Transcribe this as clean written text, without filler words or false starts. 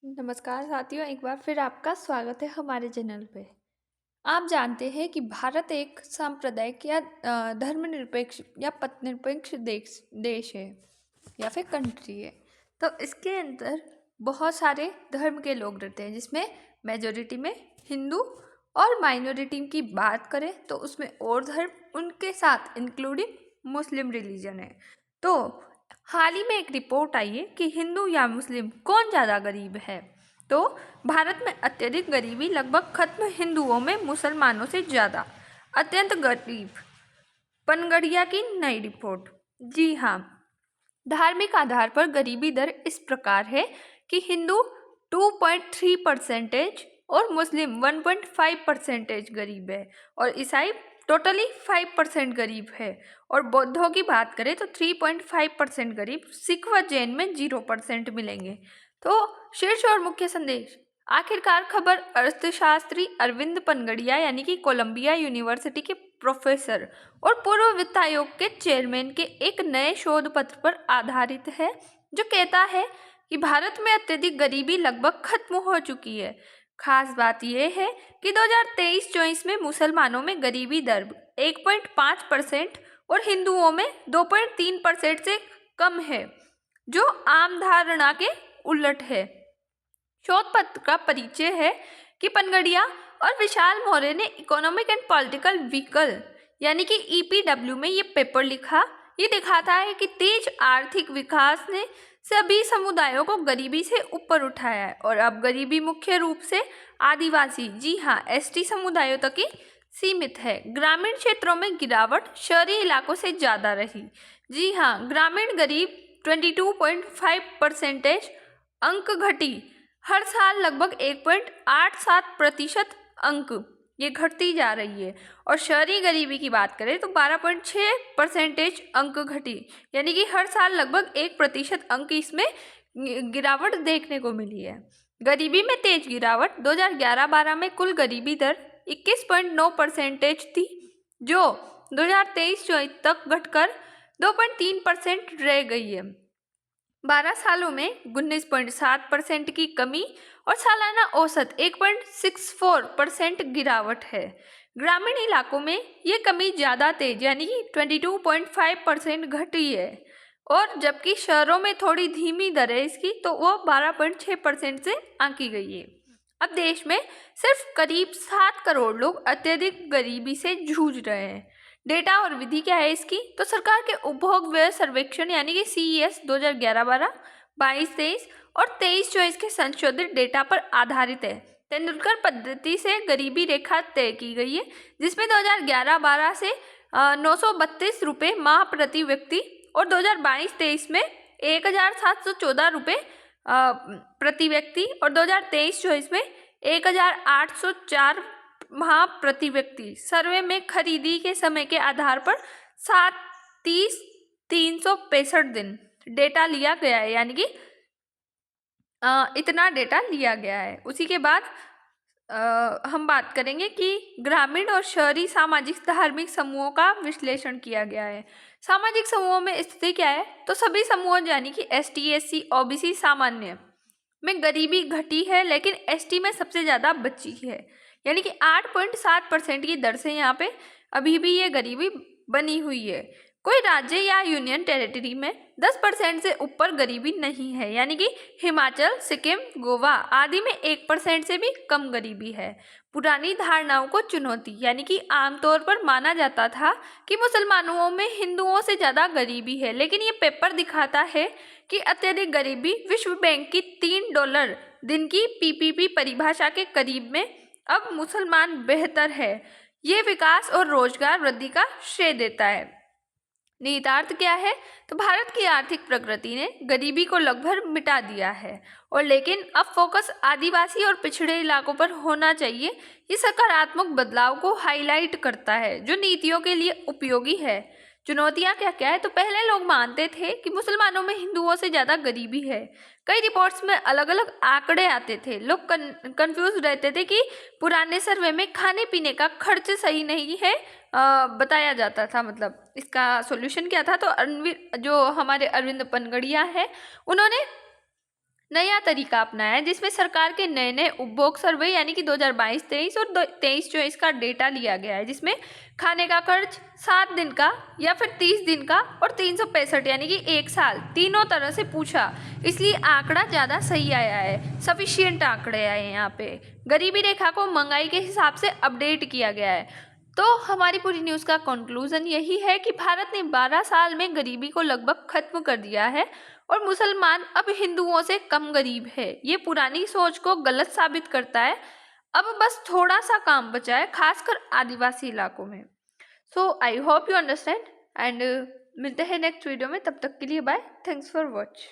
नमस्कार साथियों, एक बार फिर आपका स्वागत है हमारे चैनल पे। आप जानते हैं कि भारत एक सांप्रदायिक या धर्मनिरपेक्ष या पथनिरपेक्ष देश है या फिर कंट्री है। तो इसके अंदर बहुत सारे धर्म के लोग रहते हैं, जिसमें मेजोरिटी में हिंदू और माइनॉरिटी की बात करें तो उसमें और धर्म उनके साथ इंक्लूडिंग मुस्लिम रिलीजन है। तो हाल ही में एक रिपोर्ट आई है कि हिंदू या मुस्लिम कौन ज़्यादा गरीब है। तो भारत में अत्यधिक गरीबी लगभग खत्म, हिंदुओं में मुसलमानों से ज़्यादा अत्यंत गरीब, पनगड़िया की नई रिपोर्ट। जी हाँ, धार्मिक आधार पर गरीबी दर इस प्रकार है कि हिंदू 2.3% और मुस्लिम 1.5% गरीब है और ईसाई टोटली 5% गरीब है। और बौद्धों की बात करें तो 3.5% गरीब, सिख व जैन में 0% मिलेंगे। तो शीर्ष और मुख्य संदेश। आखिरकार खबर अर्थशास्त्री अरविंद पनगड़िया यानी कि कोलंबिया यूनिवर्सिटी के प्रोफेसर और पूर्व वित्त आयोग के चेयरमैन के एक नए शोध पत्र पर आधारित है, जो कहता है कि भारत में अत्यधिक गरीबी लगभग खत्म हो चुकी है। खास बात यह है कि 2023-24 में मुसलमानों में गरीबी दर 1.5% और हिंदुओं में 2.3% से कम है, जो आम धारणा के उलट है। शोध पत्र का परिचय है कि पनगड़िया और विशाल मौर्य ने इकोनॉमिक एंड पॉलिटिकल व्हीकल यानी कि ईपीडब्ल्यू में ये पेपर लिखा। ये दिखाता है कि तेज आर्थिक विकास ने सभी समुदायों को गरीबी से ऊपर उठाया है और अब गरीबी मुख्य रूप से आदिवासी, जी हाँ, एसटी समुदायों तक ही सीमित है। ग्रामीण क्षेत्रों में गिरावट शहरी इलाकों से ज़्यादा रही। जी हाँ, ग्रामीण गरीब 22.5% अंक घटी, हर साल लगभग 1.87% अंक ये घटती जा रही है। और शहरी गरीबी की बात करें तो 12.6% अंक घटी, यानी कि हर साल लगभग 1% अंक इसमें गिरावट देखने को मिली है। गरीबी में तेज गिरावट 2011-12 में कुल गरीबी दर 21.9% थी, जो 2023-24 तक घटकर 2.3% रह गई है। 12 सालों में 19.7% की कमी और सालाना औसत 1.64% गिरावट है। ग्रामीण इलाकों में ये कमी ज़्यादा तेज यानी कि 22.5% घटी है, और जबकि शहरों में थोड़ी धीमी दर है इसकी, तो वो 12.6% से आंकी गई है। अब देश में सिर्फ करीब 7 करोड़ लोग अत्यधिक गरीबी से जूझ रहे हैं। डेटा और विधि क्या है इसकी, तो सरकार के उपभोग व्यय सर्वेक्षण यानी कि CES 2011-12, 22-23 और 23-24 के संशोधित डेटा पर आधारित है। तेंदुलकर पद्धति से गरीबी रेखा तय की गई है, जिसमें 2011-12 से 932 रुपये माह प्रति व्यक्ति और 2022-23 में 1714 रुपये प्रति व्यक्ति और 2023-24 में 1804 माह प्रति व्यक्ति। सर्वे में खरीदी के समय के आधार पर 365 दिन डेटा लिया गया है, यानी कि इतना डेटा लिया गया है। उसी के बाद हम बात करेंगे कि ग्रामीण और शहरी सामाजिक धार्मिक समूहों का विश्लेषण किया गया है। सामाजिक समूहों में स्थिति क्या है, तो सभी समूहों यानी कि ST, SC, OBC सामान्य में गरीबी घटी है, लेकिन ST में सबसे ज़्यादा बची है, यानी कि 8.7% की दर से यहाँ पे अभी भी ये गरीबी बनी हुई है। कोई राज्य या यूनियन टेरिटरी में 10% से ऊपर गरीबी नहीं है, यानी कि हिमाचल, सिक्किम, गोवा आदि में 1% से भी कम गरीबी है। पुरानी धारणाओं को चुनौती, यानी कि आमतौर पर माना जाता था कि मुसलमानों में हिंदुओं से ज़्यादा गरीबी है, लेकिन ये पेपर दिखाता है कि अत्यधिक गरीबी विश्व बैंक की $3 दिन की PPP परिभाषा के करीब में अब मुसलमान बेहतर है। ये विकास और रोजगार वृद्धि का श्रेय देता है। निहितार्थ क्या है, तो भारत की आर्थिक प्रगति ने गरीबी को लगभग मिटा दिया है, और लेकिन अब फोकस आदिवासी और पिछड़े इलाकों पर होना चाहिए। ये सकारात्मक बदलाव को हाईलाइट करता है, जो नीतियों के लिए उपयोगी है। चुनौतियां क्या क्या है, तो पहले लोग मानते थे कि मुसलमानों में हिंदुओं से ज़्यादा गरीबी है। कई रिपोर्ट्स में अलग अलग आंकड़े आते थे। लोग कंफ्यूज रहते थे कि पुराने सर्वे में खाने पीने का खर्च सही नहीं है बताया जाता था। मतलब इसका सॉल्यूशन क्या था, तो जो हमारे अरविंद पनगड़िया है, उन्होंने नया तरीका अपनाया है जिसमें सरकार के नए नए उपभोग सर्वे यानी कि 2022-23 और 23-24 का डेटा लिया गया है, जिसमें खाने का खर्च 7 दिन का या फिर 30 दिन का और 365 यानी कि 1 साल, तीनों तरह से पूछा, इसलिए आंकड़ा ज़्यादा सही आया है, सफिशिएंट आंकड़े आए हैं यहाँ पे। गरीबी रेखा को महंगाई के हिसाब से अपडेट किया गया है। तो हमारी पूरी न्यूज़ का कंक्लूजन यही है कि भारत ने 12 साल में गरीबी को लगभग खत्म कर दिया है और मुसलमान अब हिंदुओं से कम गरीब है। ये पुरानी सोच को गलत साबित करता है। अब बस थोड़ा सा काम बचा है, खासकर आदिवासी इलाकों में। So I hope you understand and मिलते हैं नेक्स्ट वीडियो में। तब तक के लिए बाय, थैंक्स फॉर वॉच।